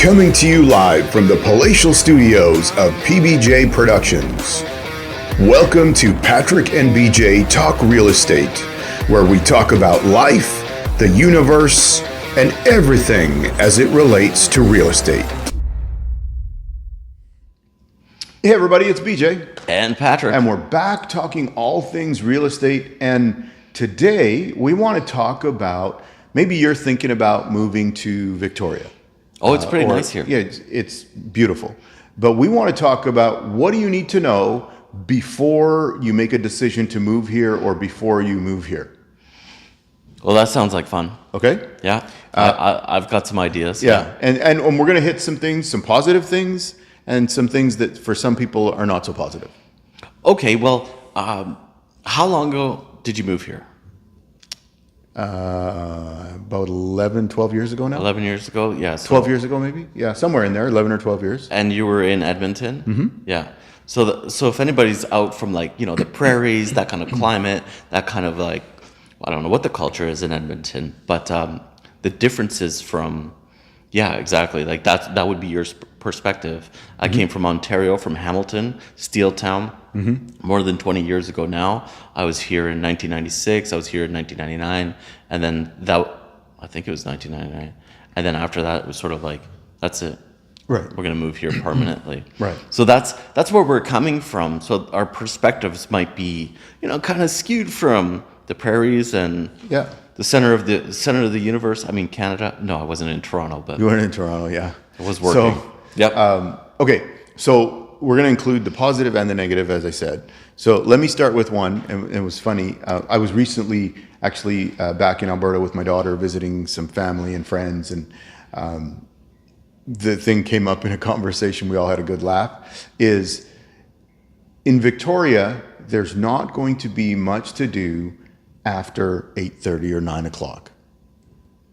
Coming to you live from the palatial studios of PBJ Productions. Welcome to Patrick and BJ Talk Real Estate, where we talk about life, the universe, and everything as it relates to real estate. Hey everybody, it's BJ. And Patrick. And we're back talking all things real estate. And today we want to talk about, maybe you're thinking about moving to Victoria. Oh, it's pretty nice here. Yeah, it's beautiful. But we want to talk about what do you need to know before you make a decision to move here or before you move here. Well, that sounds like fun. Okay? Yeah. I've got some ideas. Yeah. And we're going to hit some things, some positive things, and some things that for some people are not so positive. Okay, well, how long ago did you move here? About 11, 12 years ago now. 11 years ago? Yeah. So 12 years ago, maybe? Yeah, somewhere in there, 11 or 12 years. And you were in Edmonton? Mm-hmm. Yeah. So if anybody's out from the prairies, that kind of climate, that kind of I don't know what the culture is in Edmonton, but the differences from, yeah, exactly. That would be your perspective. I came from Ontario, from Hamilton, Steel Town, more than 20 years ago now. I was here in 1996. I was here in 1999. And then I think it was 1999. And then after that, it was sort of that's it. Right. We're going to move here permanently. Right. So that's where we're coming from. So our perspectives might be, kind of skewed from the prairies and the center of the universe. I mean, Canada. No, I wasn't in Toronto, but you weren't in Toronto. Yeah, I was working. So, yep. Okay, so we're going to include the positive and the negative, as I said. So let me start with one. And it was funny. I was recently actually back in Alberta with my daughter, visiting some family and friends, and the thing came up in a conversation. We all had a good laugh. Is in Victoria, there's not going to be much to do after 8:30 or 9 o'clock.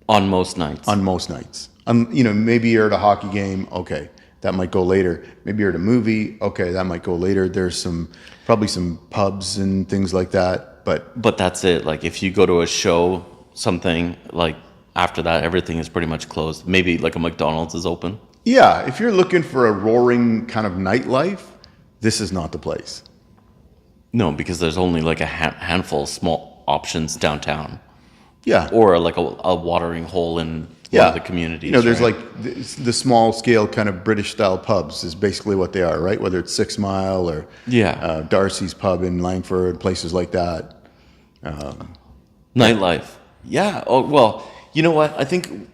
On most nights. On most nights. Maybe you're at a hockey game. Okay, that might go later. Maybe you're at a movie. Okay, that might go later. There's probably some pubs and things like that. But that's it. If you go to a show, something after that, everything is pretty much closed. Maybe a McDonald's is open. Yeah, if you're looking for a roaring kind of nightlife, this is not the place. No, because there's only a handful of small options downtown. Yeah. Or a watering hole in one of the communities. There's right? the small scale kind of British style pubs is basically what they are, right? Whether it's 6 Mile or Darcy's Pub in Langford, places like that. Nightlife. Yeah. Oh, well, you know what? I think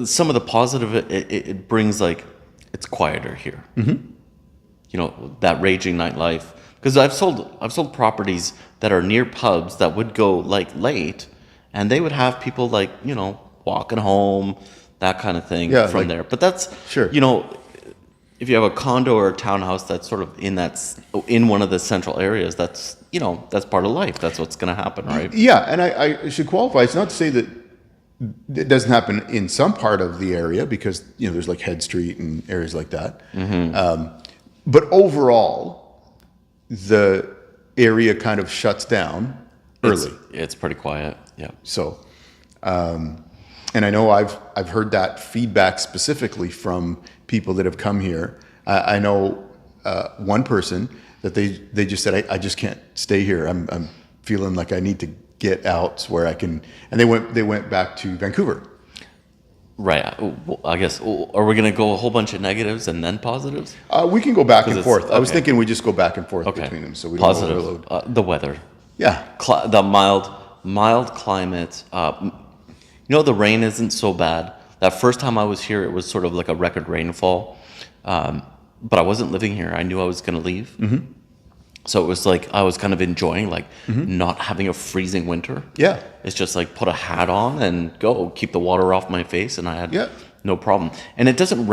some of the positive, it brings it's quieter here. Mm-hmm. That raging nightlife. Because I've sold properties that are near pubs that would go late, and they would have people walking home, that kind of thing from there. But that's sure. If you have a condo or a townhouse that's sort of in one of the central areas, that's part of life. That's what's going to happen, right? Yeah, and I should qualify. It's not to say that it doesn't happen in some part of the area, because there's Head Street and areas like that. Mm-hmm. But overall, the area kind of shuts down early. It's pretty quiet. Yeah. So, and I know I've heard that feedback specifically from people that have come here. I know one person that they just said, I just can't stay here. I'm feeling like I need to get out where I can. And they went back to Vancouver. Right. I guess, are we going to go a whole bunch of negatives and then positives? We can go back and forth. Okay. I was thinking we just go back and forth between them, so we don't positive. Overload. The weather. Yeah. The mild climate. The rain isn't so bad. That first time I was here, it was sort of like a record rainfall. But I wasn't living here. I knew I was going to leave. Mm-hmm. So it was I was kind of enjoying not having a freezing winter. Yeah. It's just put a hat on and go, keep the water off my face, and I had no problem. And it doesn't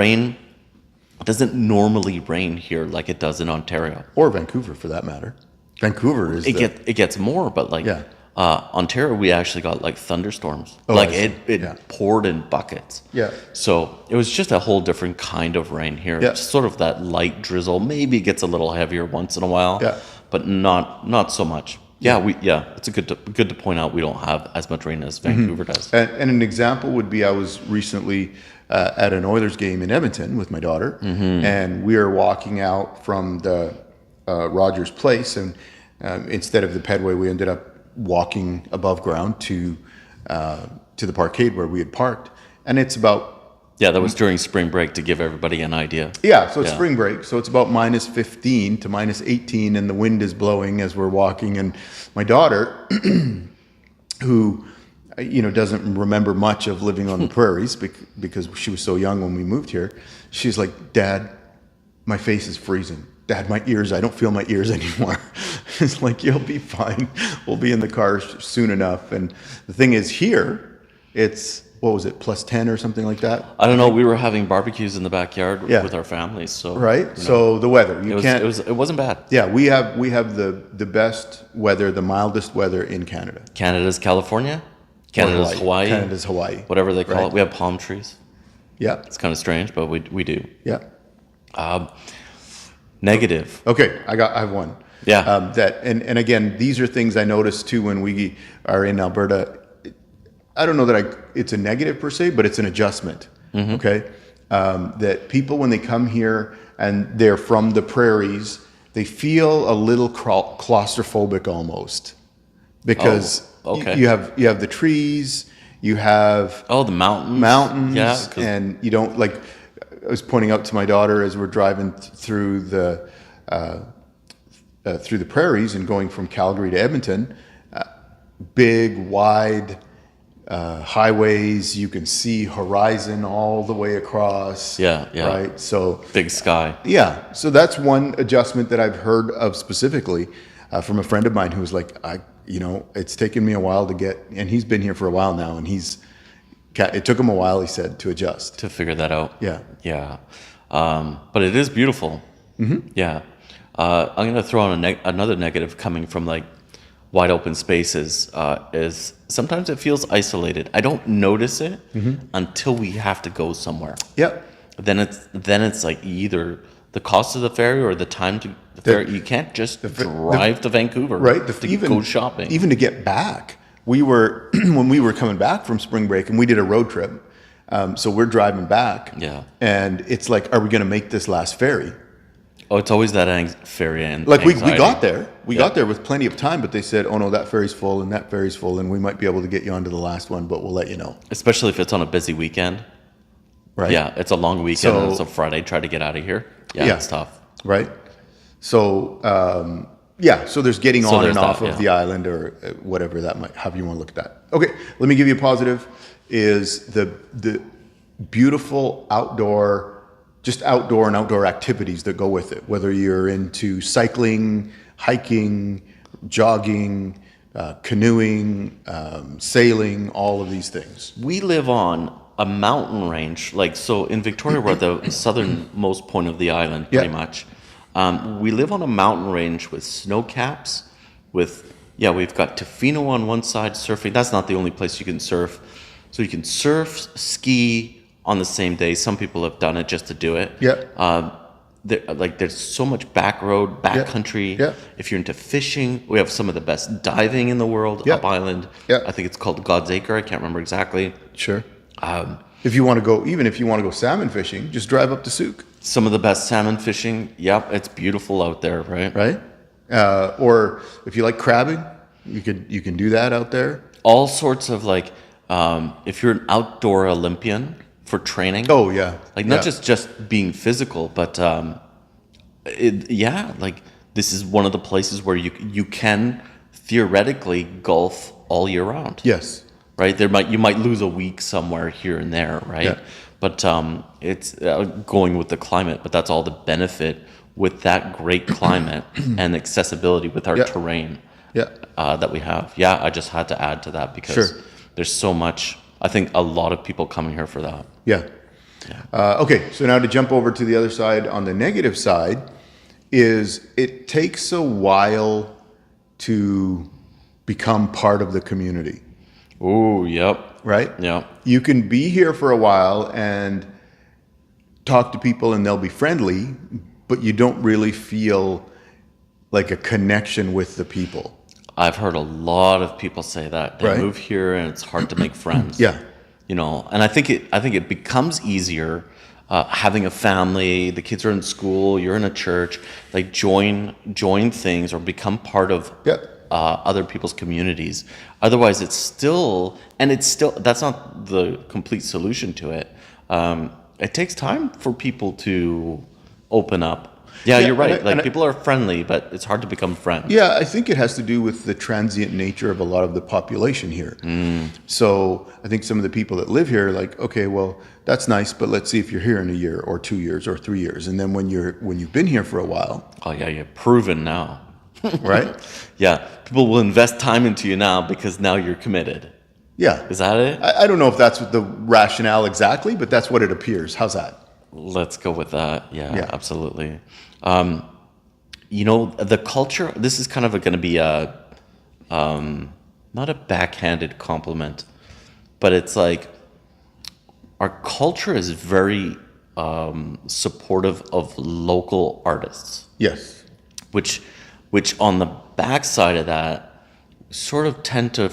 normally rain here like it does in Ontario. Or Vancouver, for that matter. Vancouver is it gets more, but Ontario, we actually got thunderstorms. It poured in buckets. Yeah. So it was just a whole different kind of rain here. Yeah. Sort of that light drizzle. Maybe it gets a little heavier once in a while. Yeah. But not so much. It's good to point out we don't have as much rain as Vancouver does. And an example would be, I was recently at an Oilers game in Edmonton with my daughter, and we are walking out from the Rogers Place, and instead of the pedway, we ended up walking above ground to the parkade where we had parked, and it's about that was during spring break to give everybody an idea. so it's spring break, so it's about minus 15 to minus 18, and the wind is blowing as we're walking, and my daughter, who doesn't remember much of living on the prairies because she was so young when we moved here, she's like, Dad, my face is freezing. Dad, my ears, I don't feel my ears anymore. It's like, you'll be fine. We'll be in the car soon enough. And the thing is, here, it's, what was it, plus 10 or something like that? I don't know. We were having barbecues in the backyard with our families. So right. So the weather, it wasn't bad. Yeah, we have the best weather, the mildest weather in Canada. Canada's California. Canada's Hawaii. Canada's Hawaii. Whatever they call it. We have palm trees. Yeah. It's kind of strange, but we do. Yeah. Negative. Okay, I have one. Yeah. And again, these are things I notice too when we are in Alberta. I don't know that it's a negative per se, but it's an adjustment. Okay, that people when they come here and they're from the prairies, they feel a little claustrophobic almost because you have the trees, you have the mountains, and you don't like. I was pointing out to my daughter as we're driving through the prairies and going from Calgary to Edmonton, big, wide highways. You can see horizon all the way across. Yeah. Right. So big sky. Yeah. So that's one adjustment that I've heard of specifically from a friend of mine who was like, it's taken me a while to get, and he's been here for a while now, and it took him a while, he said, to adjust. To figure that out. Yeah. Yeah. But it is beautiful. Yeah. I'm going to throw on another negative coming from like wide open spaces is sometimes it feels isolated. I don't notice it until we have to go somewhere. Yep. Then it's like either the cost of the ferry or the time to the ferry. You can't just drive to Vancouver, right? To go shopping. Even to get back. We were when we were coming back from spring break, and we did a road trip. So we're driving back, and it's like, are we going to make this last ferry? Oh, it's always that ferry and like we got there. We got there with plenty of time, but they said, "Oh no, that ferry's full, and that ferry's full, and we might be able to get you onto the last one, but we'll let you know." Especially if it's on a busy weekend, right? Yeah, it's a long weekend. And it's a Friday. Try to get out of here. Yeah, it's tough, right? So. So there's getting on and off of the island or whatever that might, however you want to look at that. Okay, let me give you a positive, is the beautiful outdoor and outdoor activities that go with it, whether you're into cycling, hiking, jogging, canoeing, sailing, all of these things. We live on a mountain range, so in Victoria, we're at the southernmost point of the island, pretty much. We live on a mountain range with snow caps, we've got Tofino on one side, surfing. That's not the only place you can surf. So you can surf, ski on the same day. Some people have done it just to do it. Yeah. There's so much back road, back country. Yeah. If you're into fishing, we have some of the best diving in the world up island. Yeah. I think it's called God's Acre. I can't remember exactly. Sure. If you want to go salmon fishing, just drive up to Souk. Some of the best salmon fishing. Yep, it's beautiful out there, right? Right. Or if you like crabbing, you can do that out there. All sorts of if you're an outdoor Olympian for training. Oh yeah. Not just being physical, but this is one of the places where you can theoretically golf all year round. Yes. Right. You might lose a week somewhere here and there, right? Yeah. But it's going with the climate. But that's all the benefit with that great climate and accessibility with our terrain that we have. Yeah, I just had to add to that because there's so much. I think a lot of people coming here for that. Yeah. Okay, so now to jump over to the other side, on the negative side, is it takes a while to become part of the community. Oh, yep. Right? Yeah. You can be here for a while and talk to people and they'll be friendly, but you don't really feel like a connection with the people. I've heard a lot of people say that. They move here and it's hard to make friends. Yeah. And I think it becomes easier having a family, the kids are in school, you're in a church, like join things or become part of Yeah. other people's communities. Otherwise, that's not the complete solution to it. It takes time for people to open up. Yeah, you're right. People are friendly, but it's hard to become friends. Yeah, I think it has to do with the transient nature of a lot of the population here. So I think some of the people that live here are like, okay, well, that's nice, but let's see if you're here in a year or 2 years or 3 years. And then when you've been here for a while. Oh yeah, you're proven now. Right? Yeah, people will invest time into you now because now you're committed. Yeah. Is that it? I don't know if that's the rationale exactly, but that's what it appears. How's that? Let's go with that. Yeah. Absolutely. The culture, this is kind of going to be not a backhanded compliment, but it's like our culture is very supportive of local artists. Yes. Which on the backside of that sort of tend to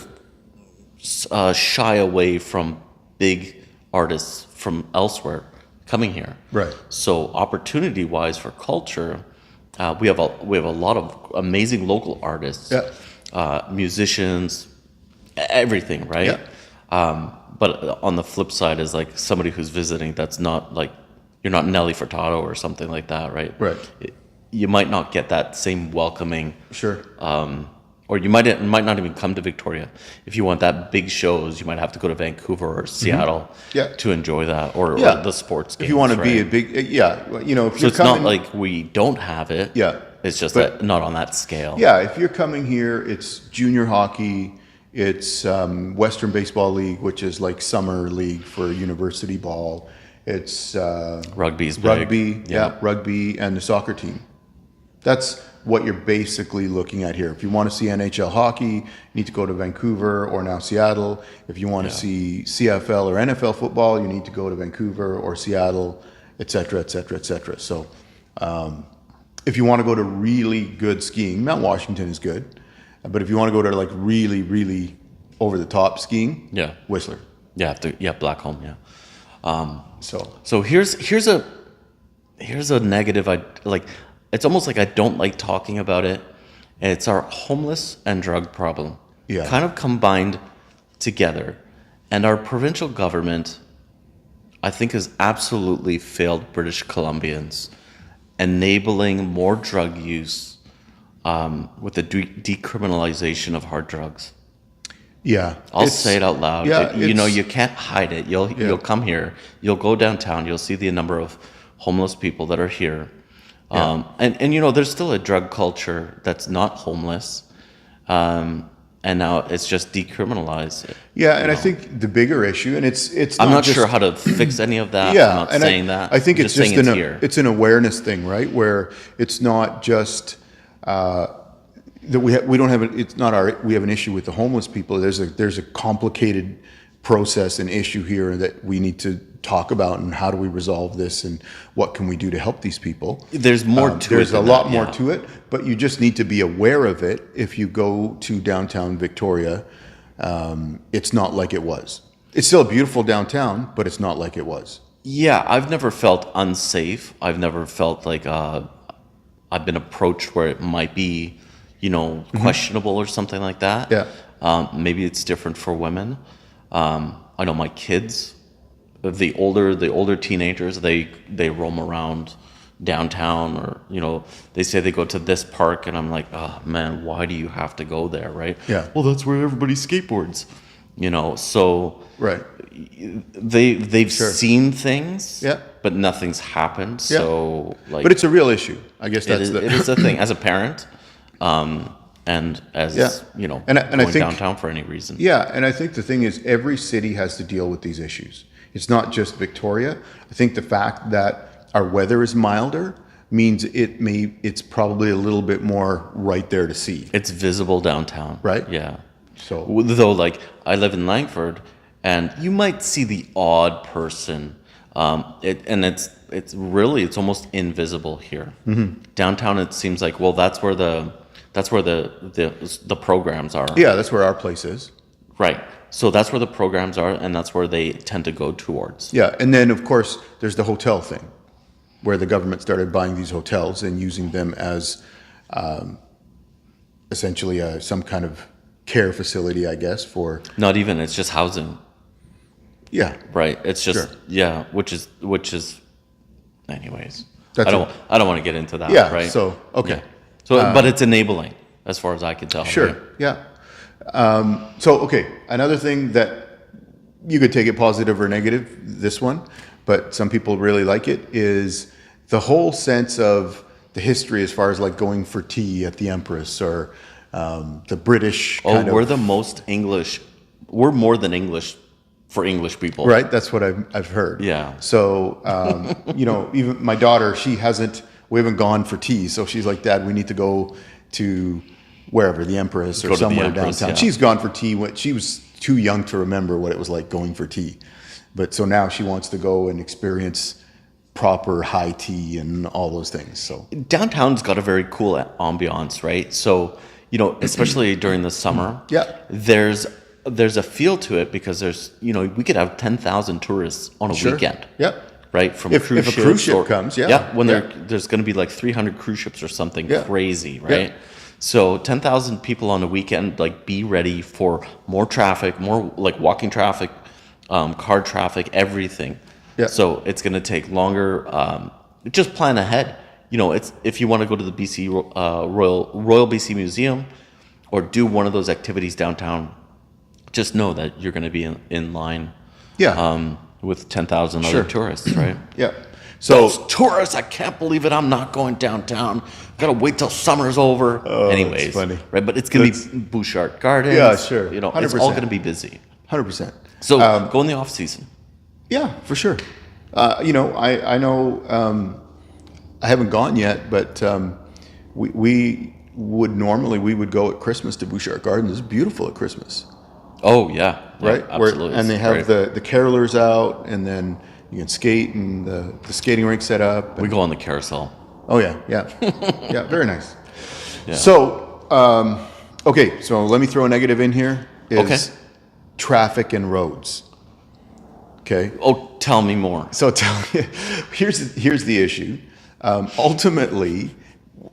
shy away from big artists from elsewhere coming here. Right. So opportunity-wise for culture, we have a lot of amazing local artists, musicians, everything, right? Yeah. But on the flip side is like somebody who's visiting that's not like, you're not Nelly Furtado or something like that, right? Right. You might not get that same welcoming. Sure. Or you might not even come to Victoria. If you want that big shows, you might have to go to Vancouver or Seattle to enjoy that, or the sports games. If you want to be right? a big, if So you're it's coming, not like we don't have it. Yeah. It's just But- that not on that scale. Yeah, if you're coming here, it's junior hockey, it's Western Baseball League, which is like summer league for university ball. It's Rugby's big. rugby, rugby, and the soccer team. That's what you're basically looking at here. If you want to see NHL hockey, you need to go to Vancouver or now Seattle. If you want to see CFL or NFL football, you need to go to Vancouver or Seattle, et cetera, et cetera, et cetera. So if you want to go to really good skiing, Mount Washington is good. But if you want to go to like really, really over the top skiing, Whistler. Blackcomb, So here's a negative. It's almost like I don't like talking about it. It's our homeless and drug problem, kind of combined together, and our provincial government, I think, has absolutely failed British Columbians, enabling more drug use with the decriminalization of hard drugs. Yeah, I'll say it out loud. Yeah, you can't hide it. You'll come here. You'll go downtown. You'll see the number of homeless people that are here. And there's still a drug culture that's not homeless. And now it's just decriminalized. Yeah, and I think the bigger issue, and it's I'm not just, sure how to fix any of that. Yeah, I'm not and saying that. I think I'm it's just here. it's an awareness thing, right? Where it's not just that we don't have it's not we have an issue with the homeless people. There's a complicated process and issue here that we need to talk about, and how do we resolve this, and what can we do to help these people. There's more to it. There's a lot more to it, but you just need to be aware of it. If you go to downtown Victoria, it's not like it was. It's still a beautiful downtown, but it's not like it was. Yeah, I've never felt unsafe. I've never felt like I've been approached where it might be, questionable or something like that. Yeah. Maybe it's different for women. I know my kids, the older teenagers, they roam around downtown, or they say they go to this park, and I'm like, oh man, why do you have to go there, right? Yeah. Well, that's where everybody skateboards, so Right. they've seen things, Yeah. but nothing's happened. Yeah. So But it's a real issue. I guess that's it is a thing as a parent, and as And I going think downtown for any reason. Yeah, and I think the thing is, every city has to deal with these issues. It's not just Victoria. I think the fact that our weather is milder means it's probably a little bit more right there to see. It's visible downtown. Right? Yeah. So Though, like, I live in Langford, and you might see the odd person, it's almost invisible here. Mm-hmm. Downtown, it seems like, well, that's where the programs are. yeah, that's where our place is. Right. So that's where the programs are, and that's where they tend to go towards. Yeah, and then of course there's the hotel thing, where the government started buying these hotels and using them as essentially some kind of care facility, I guess, for Not even, it's just housing. yeah. Right. It's just Sure. yeah, which is anyways. That's I don't want to get into that, Yeah. right? So okay. Yeah. So but it's enabling as far as I can tell. Sure. right? Yeah. So okay, another thing that you could take it positive or negative, this one, but some people really like it, is the whole sense of the history as far as like going for tea at the Empress or the British kind we're of, the most English. We're more than English for English people. right? That's what I've heard. Yeah. So, even my daughter, we haven't gone for tea. So she's like, Dad, we need to go to wherever, the Empress or Go to the somewhere Empress, downtown. yeah. She's gone for tea when she was too young to remember what it was like going for tea. But so now she wants to go and experience proper high tea and all those things. So, Downtown's got a very cool ambiance, right? So, especially during the summer, yeah. there's a feel to it because we could have 10,000 tourists on a Sure. weekend. Yep. Right? From If a cruise ship comes, yeah. Yeah, when Yeah. there's going to be like 300 cruise ships or something Yeah. crazy, right? Yeah. So 10,000 people on a weekend, like be ready for more traffic, more like walking traffic, car traffic, everything. Yeah. So it's going to take longer. Just plan ahead. It's if you want to go to the BC Royal BC Museum or do one of those activities downtown, just know that you're going to be in line Yeah. with 10,000 Sure. other tourists, right? Yeah. So, Those tourists, I can't believe it. I'm not going downtown. Gotta wait till summer's over. Oh, Anyways, that's funny. right? But it's gonna be Bouchard Gardens. Yeah, sure. It's all 100%. gonna be busy. 100%. So go in the off season. Yeah, for sure. I know I haven't gone yet, but we would go at Christmas to Bouchard Gardens. It's beautiful at Christmas, Oh yeah, right? Yeah, absolutely. And they have Right. the carolers out, and then you can skate, and the skating rink set up. We go on the carousel. Oh yeah, yeah, yeah. Very nice. Yeah. So okay, so let me throw a negative in here. Is Okay. traffic and roads. Okay. Oh, tell me more. So here's the issue. Ultimately,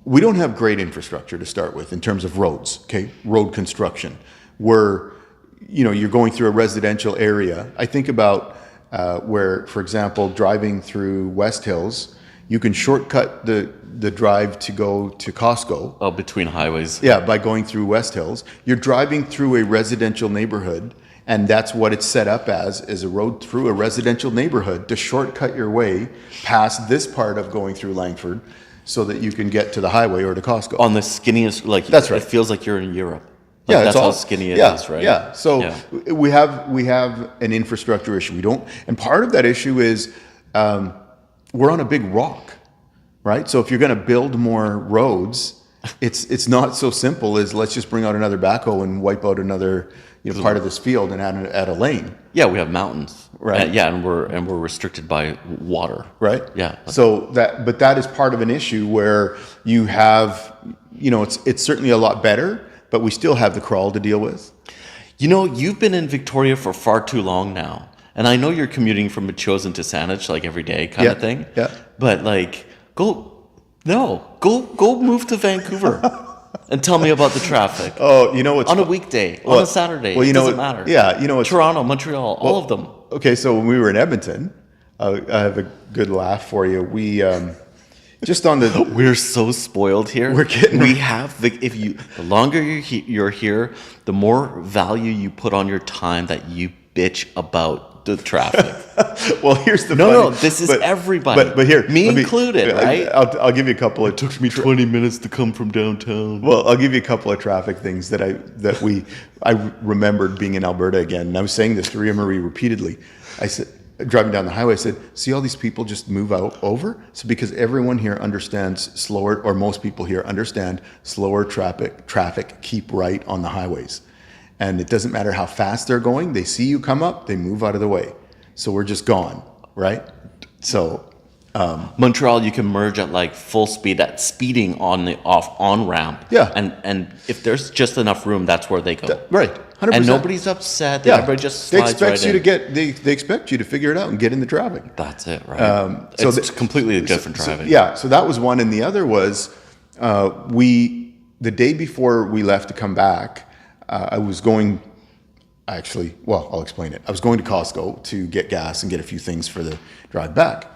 we don't have great infrastructure to start with in terms of roads. Okay, road construction. You're going through a residential area. I think about where, for example, driving through West Hills, you can shortcut the drive to go to Costco. Oh, between highways. Yeah, by going through West Hills. You're driving through a residential neighborhood, and that's what it's set up as, is a road through a residential neighborhood to shortcut your way past this part of going through Langford so that you can get to the highway or to Costco. On the skinniest, like That's right. It feels like you're in Europe. Like, Yeah, that's it's how all skinny it yeah, is, right? Yeah. So Yeah. we have an infrastructure issue. We don't, and part of that issue is we're on a big rock, right? So if you're going to build more roads, it's not so simple as let's just bring out another backhoe and wipe out another part of this field and add a lane, Yeah, we have mountains. Right. And we're restricted by water. right? Yeah. So that is part of an issue where you have, it's certainly a lot better, but we still have the crawl to deal with. You've been in Victoria for far too long now. And I know you're commuting from Metchosin to Saanich like every day kind of thing. Yeah. But like, go move to Vancouver and tell me about the traffic. Oh, you know what's On a weekday, on a Saturday. Well, it doesn't matter. Yeah, it's Toronto, Montreal, all of them. Okay, so when we were in Edmonton, I have a good laugh for you. We just on the We're so spoiled here. We're getting- We have the longer you're here, the more value you put on your time that you bitch about the traffic. well, here's the No, funny- this is everybody. But here, Me let included, right? I'll give you a couple of. It took me 20 minutes to come from downtown. Well, I'll give you a couple of traffic things that I remembered being in Alberta again. And I was saying this to Ria Marie repeatedly. I said, driving down the highway, I said, see all these people just move over? So because everyone here understands slower, or most people here understand slower traffic, keep right on the highways. And it doesn't matter how fast they're going, they see you come up, they move out of the way. So we're just gone, right? So Montreal, you can merge at like full speed, at speeding on the on ramp. Yeah. And if there's just enough room, that's where they go. right, 100%. And nobody's upset. Yeah, Everybody just they slides expect right you in. to get they expect you to figure it out and get in the traffic. That's it, right? So It's completely different driving. Yeah, so that was one, and the other was the day before we left to come back, I was going. Actually, well, I'll explain it. I was going to Costco to get gas and get a few things for the drive back.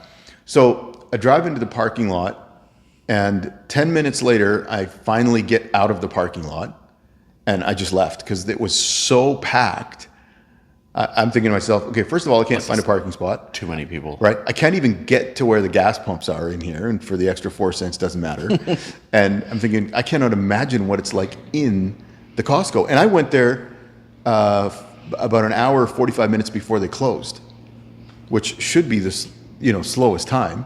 So I drive into the parking lot, and 10 minutes later, I finally get out of the parking lot, and I just left because it was so packed. I'm thinking to myself, okay, first of all, I can't find a parking spot. Too many people. Right? I can't even get to where the gas pumps are in here, and for the extra 4 cents doesn't matter. And I'm thinking, I cannot imagine what it's like in the Costco. And I went there about an hour, 45 minutes before they closed, which should be the slowest time.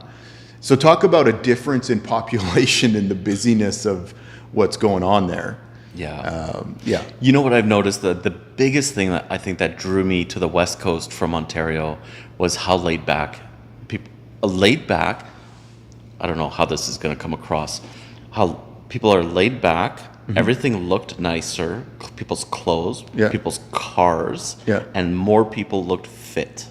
So talk about a difference in population and the busyness of what's going on there. Yeah. Yeah. You know what I've noticed? The biggest thing that I think that drew me to the West Coast from Ontario was how laid back people. Laid back. I don't know how this is going to come across. How people are laid back. Mm-hmm. Everything looked nicer. People's clothes, people's cars, and more people looked fit.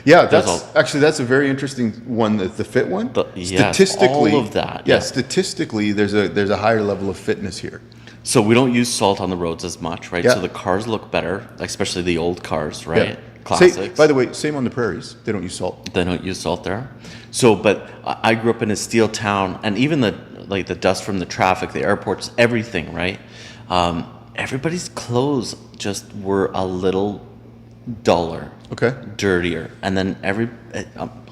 Yeah, that's a very interesting one. The fit one. Statistically, all of that. Yeah, statistically, there's a higher level of fitness here. So we don't use salt on the roads as much, right? Yeah. So the cars look better, especially the old cars, right? Yeah. Classics. By the way, same on the prairies. They don't use salt. They don't use salt there. So, but I grew up in a steel town, and even the dust from the traffic, the airports, everything, right? Everybody's clothes just were a little duller, dirtier, and then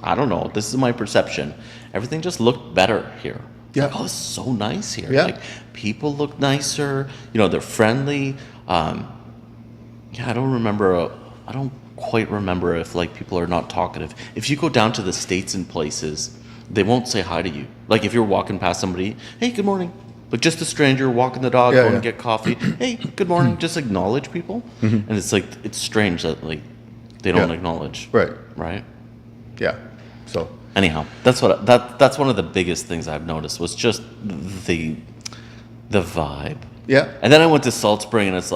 I don't know. This is my perception. Everything just looked better here. Yeah. Like, oh, it's so nice here. Yeah. Like, people look nicer. They're friendly. I don't quite remember if people are not talkative. If you go down to the States and places, they won't say hi to you. Like if you're walking past somebody, hey, good morning. But just a stranger walking the dog, going to get coffee. Hey, good morning. Just acknowledge people. Mm-hmm. And it's strange that they don't acknowledge. Right. Yeah. So anyhow, that's one of the biggest things I've noticed was just the vibe. Yeah. And then I went to Salt Spring, and it's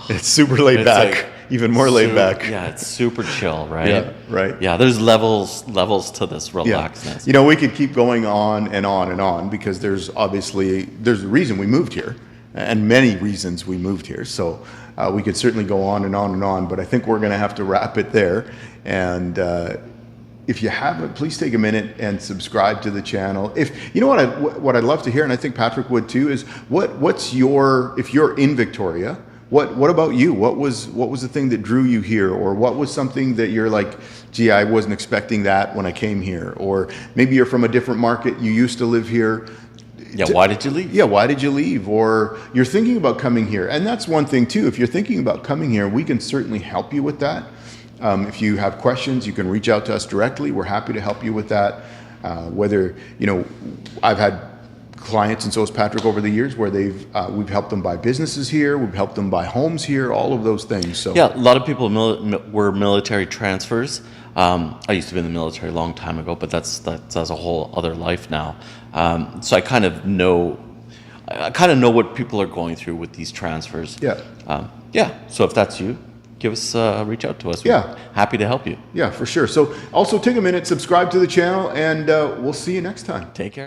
it's super laid back, even more laid back. Yeah, it's super chill, right? Yeah, right. Yeah, there's levels to this relaxedness. Yeah. We could keep going on and on and on because there's a reason we moved here, and many reasons we moved here. So we could certainly go on and on and on, but I think we're going to have to wrap it there. And if you haven't, please take a minute and subscribe to the channel. If you know what I'd love to hear, and I think Patrick would too, is if you're in Victoria, what about you? What was the thing that drew you here, or what was something that you're like, gee, I wasn't expecting that when I came here, or maybe you're from a different market, you used to live here. Yeah, why did you leave? Yeah, why did you leave? Or you're thinking about coming here, and that's one thing too. If you're thinking about coming here, we can certainly help you with that. If you have questions, you can reach out to us directly. We're happy to help you with that. I've had clients, and so has Patrick, over the years where we've helped them buy businesses here, we've helped them buy homes here, all of those things. So yeah, a lot of people were military transfers. I used to be in the military a long time ago, but that's a whole other life now. So I kind of know what people are going through with these transfers. Yeah. So if that's you, give us reach out to us. We're happy to help you. Yeah, for sure. So also take a minute, subscribe to the channel, and we'll see you next time. Take care.